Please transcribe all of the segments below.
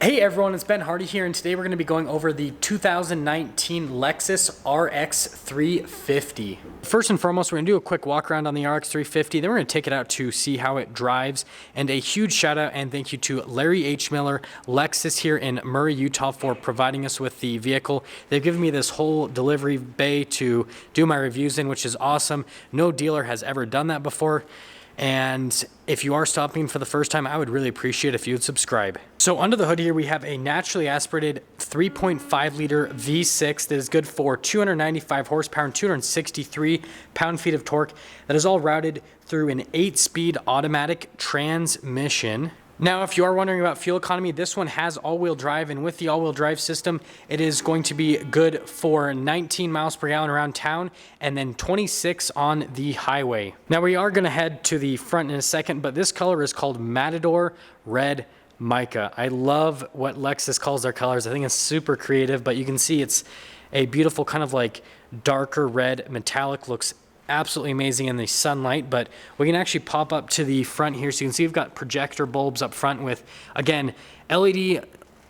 Hey everyone, it's Ben Hardy here, and today we're going to be going over the 2019 Lexus RX 350. First and foremost, we're going to do a quick walk around on the RX 350, then we're going to take it out to see how it drives. And a huge shout out and thank you to Larry H. Miller, Lexus here in Murray, Utah, for providing us with the vehicle. They've given me this whole delivery bay to do my reviews in, which is awesome. No dealer has ever done that before. And if you are stopping for the first time, I would really appreciate if you would subscribe. So under the hood here, we have a naturally aspirated 3.5 liter V6 that is good for 295 horsepower and 263 pound-feet of torque. That is all routed through an 8-speed automatic transmission. Now, if you are wondering about fuel economy, this one has all-wheel drive, and with the all-wheel drive system, it is going to be good for 19 miles per gallon around town and then 26 on the highway. Now, we are going to head to the front in a second, but this color is called Matador Red Mica. I love what Lexus calls their colors. I think it's super creative, but you can see it's a beautiful kind of like darker red metallic. Looks absolutely amazing in the sunlight. But we can actually pop up to the front here, so you can see we've got projector bulbs up front with, again, LED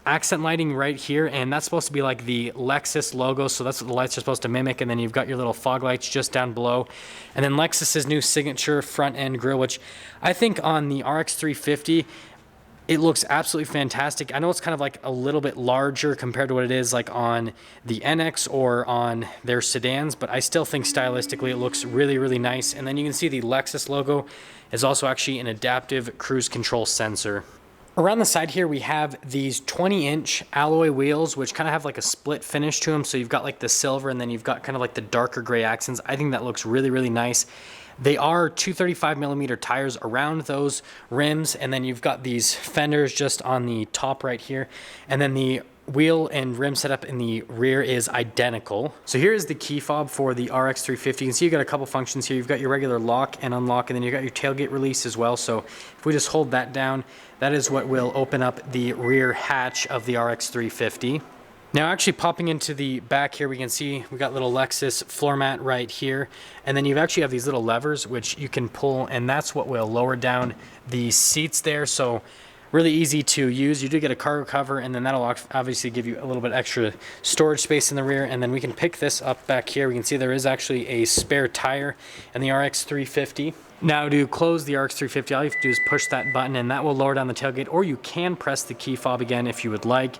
accent lighting right here, and that's supposed to be like the Lexus logo, so that's what the lights are supposed to mimic. And then you've got your little fog lights just down below, and then Lexus's new signature front end grille, which I think on the RX 350 it looks absolutely fantastic. I know it's kind of like a little bit larger compared to what it is like on the NX or on their sedans, but I still think stylistically it looks really, really nice. And then you can see the Lexus logo is also actually an adaptive cruise control sensor. Around the side here, we have these 20-inch alloy wheels, which kind of have like a split finish to them. So you've got like the silver and then you've got kind of like the darker gray accents. I think that looks really, really nice. They are 235 millimeter tires around those rims, and then you've got these fenders just on the top right here, and then the wheel and rim setup in the rear is identical. So here is the key fob for the RX 350. You can see you've got a couple functions here. You've got your regular lock and unlock, and then you've got your tailgate release as well. So if we just hold that down, that is what will open up the rear hatch of the RX 350. Now, actually popping into the back here, we can see we got little Lexus floor mat right here, and then you actually have these little levers which you can pull, and that's what will lower down the seats there. So really easy to use. You do get a cargo cover, and then that'll obviously give you a little bit extra storage space in the rear. And then we can pick this up back here. We can see there is actually a spare tire in the RX 350. Now, to close the RX 350, all you have to do is push that button, and that will lower down the tailgate, or you can press the key fob again if you would like.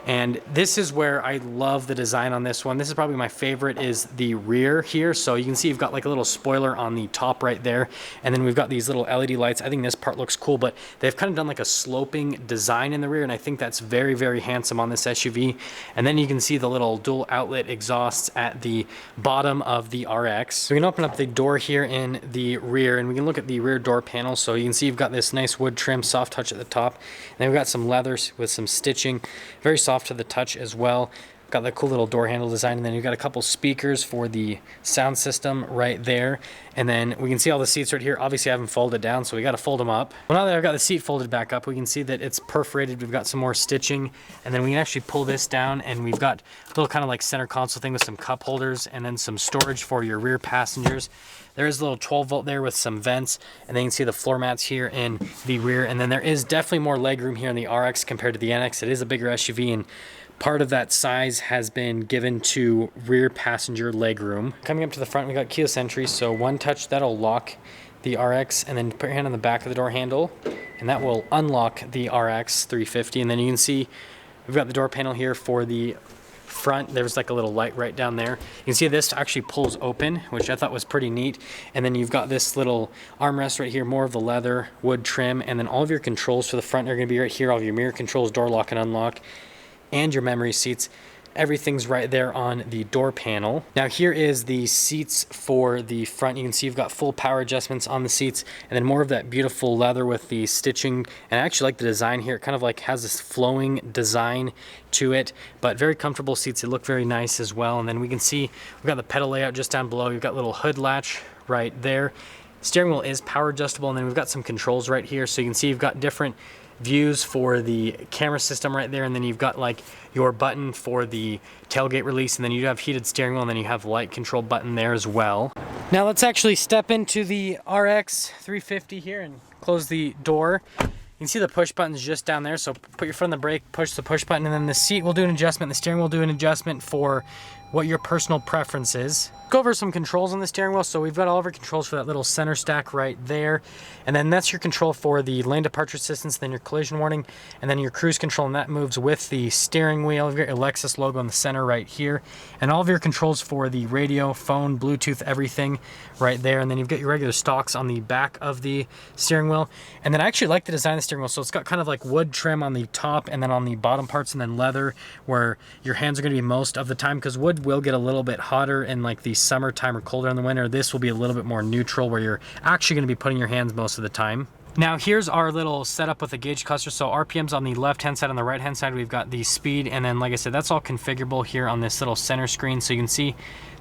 And this is where I love the design on this one. This is probably my favorite, is the rear here. So you can see you've got like a little spoiler on the top right there. And then we've got these little LED lights. I think this part looks cool, but they've kind of done like a sloping design in the rear. And I think that's very, very handsome on this SUV. And then you can see the little dual outlet exhausts at the bottom of the RX. So we can open up the door here in the rear, and we can look at the rear door panel. So you can see you've got this nice wood trim, soft touch at the top. And then we've got some leathers with some stitching, very soft to the touch as well. Got the cool little door handle design, and then you've got a couple speakers for the sound system right there. And then we can see all the seats right here. Obviously I haven't folded down, so we got to fold them up. Well, now that I've got the seat folded back up, we can see that it's perforated. We've got some more stitching, and then we can actually pull this down, and we've got a little kind of like center console thing with some cup holders and then some storage for your rear passengers. There is a little 12 volt there with some vents, and then you can see the floor mats here in the rear. And then there is definitely more legroom here in the RX compared to the NX. It is a bigger SUV, and part of that size has been given to rear passenger legroom. Coming up to the front, we got keyless entry, so one touch, that'll lock the RX, and then put your hand on the back of the door handle, and that will unlock the RX 350. And then you can see we've got the door panel here for the front. There's like a little light right down there. You can see this actually pulls open, which I thought was pretty neat. And then you've got this little armrest right here, more of the leather wood trim, and then all of your controls for the front are going to be right here. All of your mirror controls, door lock and unlock, and your memory seats. Everything's right there on the door panel. Now here is the seats for the front. You can see you've got full power adjustments on the seats, and then more of that beautiful leather with the stitching. And I actually like the design here. It kind of like has this flowing design to it, but very comfortable seats. They look very nice as well. And then we can see we've got the pedal layout just down below. You've got a little hood latch right there. Steering wheel is power adjustable, and then we've got some controls right here. So you can see you've got different views for the camera system right there, and then you've got like your button for the tailgate release, and then you have heated steering wheel, and then you have light control button there as well. Now let's actually step into the RX 350 here and close the door. You can see the push button's just down there, so put your foot on the brake, push the push button, and then the seat will do an adjustment, the steering wheel will do an adjustment for what your personal preference is. Go over some controls on the steering wheel. So we've got all of our controls for that little center stack right there. And then that's your control for the lane departure assistance, then your collision warning, and then your cruise control, and that moves with the steering wheel. You've got your Lexus logo in the center right here. And all of your controls for the radio, phone, Bluetooth, everything right there. And then you've got your regular stalks on the back of the steering wheel. And then I actually like the design of the steering wheel. So it's got kind of like wood trim on the top and then on the bottom parts, and then leather where your hands are gonna be most of the time, because wood will get a little bit hotter in like the summertime or colder in the winter. This will be a little bit more neutral where you're actually going to be putting your hands most of the time. Now here's our little setup with the gauge cluster. So RPMs on the left hand side, on the right hand side we've got the speed, and then like I said, that's all configurable here on this little center screen. So you can see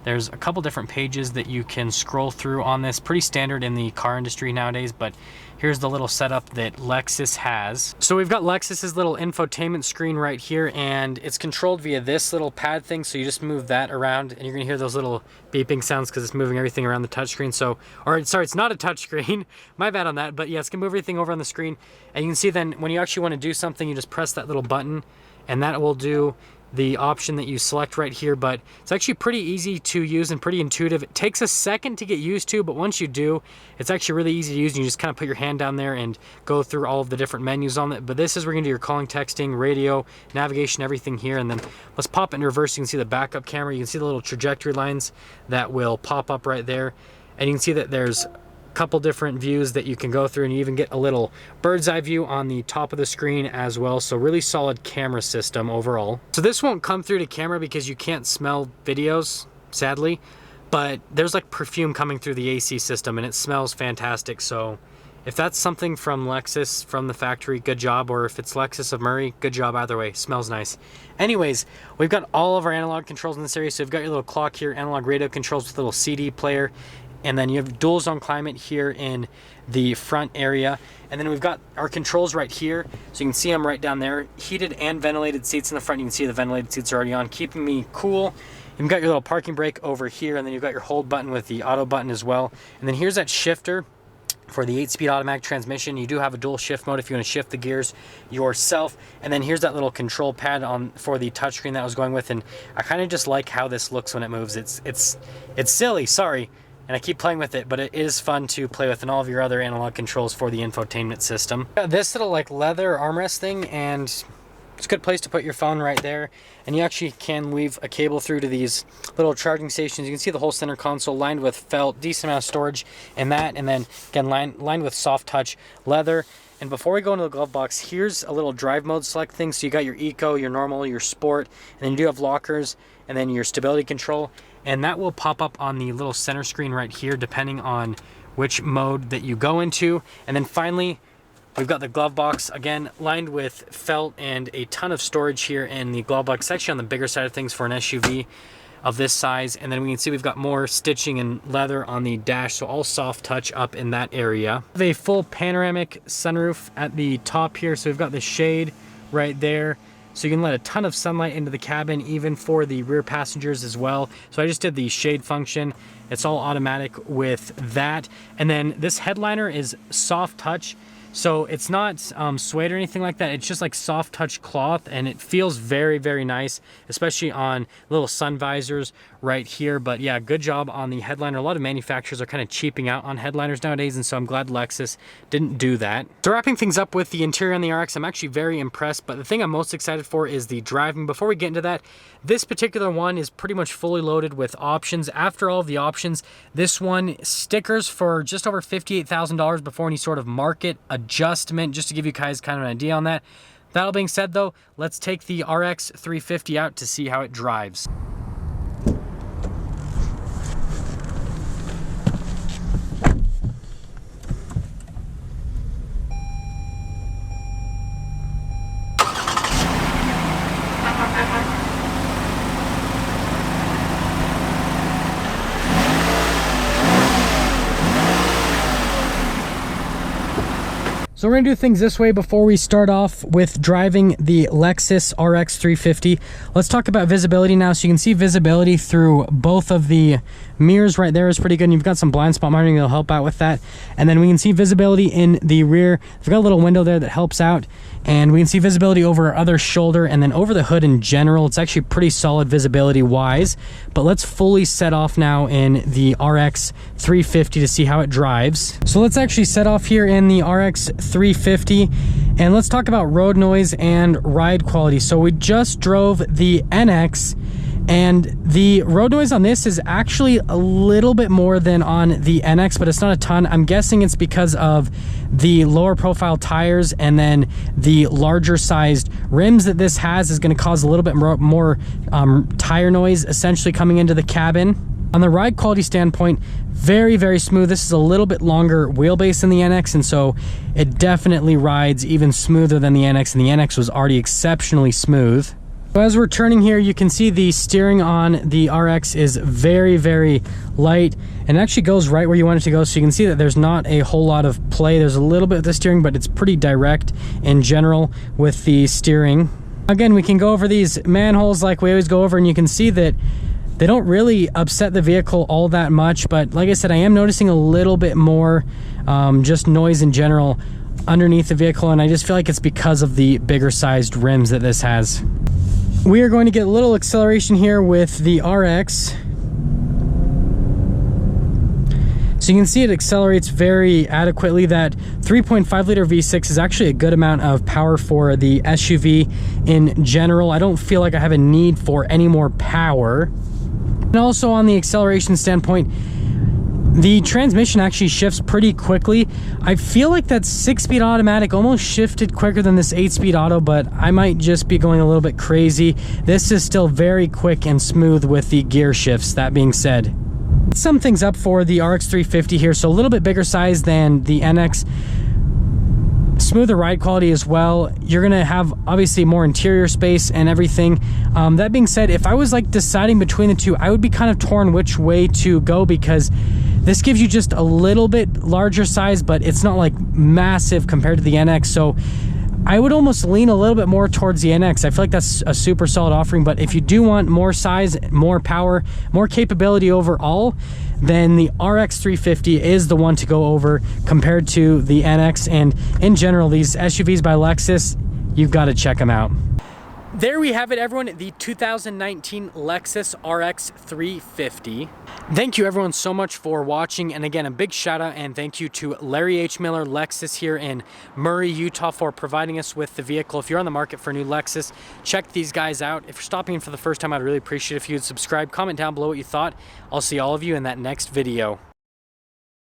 there's a couple different pages that you can scroll through on this. Pretty standard in the car industry nowadays, but here's the little setup that Lexus has. So we've got Lexus's little infotainment screen right here, and it's controlled via this little pad thing. So you just move that around and you're gonna hear those little beeping sounds because it's moving everything around the touchscreen. So, or sorry, it's not a touchscreen. My bad on that, but yeah, it's gonna move everything over on the screen. And you can see then when you actually wanna do something, you just press that little button and that will do the option that you select right here. But it's actually pretty easy to use and pretty intuitive. It takes a second to get used to, but once you do, it's actually really easy to use, and you just kind of put your hand down there and go through all of the different menus on it. But this is where you're gonna do your calling, texting, radio, navigation, everything here. And then let's pop it in reverse. You can see the backup camera. You can see the little trajectory lines that will pop up right there. And you can see that there's couple different views that you can go through, and you even get a little bird's eye view on the top of the screen as well. So really solid camera system overall. So this won't come through to camera because you can't smell videos, sadly, but there's like perfume coming through the AC system and it smells fantastic. So if that's something from Lexus from the factory, good job. Or if it's Lexus of Murray, good job either way. Smells nice. Anyways, we've got all of our analog controls in this area. So you've got your little clock here, analog radio controls with a little CD player, and then you have dual zone climate here in the front area. And then we've got our controls right here. So you can see them right down there. Heated and ventilated seats in the front. You can see the ventilated seats are already on, keeping me cool. You've got your little parking brake over here, and then you've got your hold button with the auto button as well. And then here's that shifter for the 8-speed automatic transmission. You do have a dual shift mode if you want to shift the gears yourself. And then here's that little control pad on for the touchscreen that I was going with. And I kind of just like how this looks when it moves. It's silly, sorry. And I keep playing with it, but it is fun to play with, and all of your other analog controls for the infotainment system. This little like leather armrest thing, and it's a good place to put your phone right there. And you actually can weave a cable through to these little charging stations. You can see the whole center console lined with felt, decent amount of storage in that, and then again lined with soft touch leather. And before we go into the glove box, here's a little drive mode select thing. So you got your eco, your normal, your sport, and then you do have lockers, and then your stability control. And that will pop up on the little center screen right here, depending on which mode that you go into. And then finally, we've got the glove box, again, lined with felt and a ton of storage here in the glove box. It's actually on the bigger side of things for an SUV of this size. And then we can see we've got more stitching and leather on the dash, so all soft touch up in that area. We have a full panoramic sunroof at the top here, so we've got the shade right there. So you can let a ton of sunlight into the cabin, even for the rear passengers as well. So I just did the shade function. It's all automatic with that. And then this headliner is soft touch. So it's not suede or anything like that. It's just like soft touch cloth, and it feels very, very nice, especially on little sun visors right here. But yeah, good job on the headliner. A lot of manufacturers are kind of cheaping out on headliners nowadays, and so I'm glad Lexus didn't do that. So wrapping things up with the interior on the RX, I'm actually very impressed, but the thing I'm most excited for is the driving. Before we get into that, this particular one is pretty much fully loaded with options. After all of the options, this one, stickers for just over $58,000 before any sort of market adjustment, just to give you guys kind of an idea on that. That all being said though, let's take the RX 350 out to see how it drives. So we're gonna do things this way before we start off with driving the Lexus RX 350. Let's talk about visibility now. So you can see visibility through both of the mirrors right there is pretty good. And you've got some blind spot monitoring that'll help out with that. And then we can see visibility in the rear. We've got a little window there that helps out. And we can see visibility over our other shoulder and then over the hood in general. It's actually pretty solid visibility wise. But let's fully set off now in the RX 350 to see how it drives. So let's actually set off here in the RX 350 and let's talk about road noise and ride quality. So we just drove the NX and the road noise on this is actually a little bit more than on the NX, but it's not a ton. I'm guessing it's because of the lower profile tires and then the larger sized rims that this has is going to cause a little bit more tire noise essentially coming into the cabin. On the ride quality standpoint, very, very smooth. This is a little bit longer wheelbase than the NX, and so it definitely rides even smoother than the NX, and the NX was already exceptionally smooth. So as we're turning here, you can see the steering on the RX is very, very light and actually goes right where you want it to go. So you can see that there's not a whole lot of play. There's a little bit of the steering, but it's pretty direct in general with the steering. Again, we can go over these manholes like we always go over, and you can see that they don't really upset the vehicle all that much. But like I said, I am noticing a little bit more just noise in general underneath the vehicle, and I just feel like it's because of the bigger sized rims that this has. We are going to get a little acceleration here with the RX. So you can see it accelerates very adequately. That 3.5 liter V6 is actually a good amount of power for the SUV in general. I don't feel like I have a need for any more power. And also on the acceleration standpoint, the transmission actually shifts pretty quickly. I feel like that 6-speed automatic almost shifted quicker than this 8-speed auto, but I might just be going a little bit crazy. This is still very quick and smooth with the gear shifts, that being said. Sum things up for the RX 350 here, so a little bit bigger size than the NX. Smoother ride quality as well. You're gonna have obviously more interior space and everything. That being said, if I was like deciding between the two, I would be kind of torn which way to go, because this gives you just a little bit larger size, but it's not like massive compared to the NX. So I would almost lean a little bit more towards the NX. I feel like that's a super solid offering, but if you do want more size, more power, more capability overall, then the RX 350 is the one to go over compared to the NX. And in general, these SUVs by Lexus, you've got to check them out. There we have it, everyone, the 2019 Lexus RX 350. Thank you everyone so much for watching, and again, a big shout out and thank you to Larry H. Miller Lexus here in Murray, Utah for providing us with the vehicle. If you're on the market for a new Lexus, check these guys out. If you're stopping in for the first time, I'd really appreciate it if you'd subscribe, comment down below what you thought. I'll see all of you in that next video.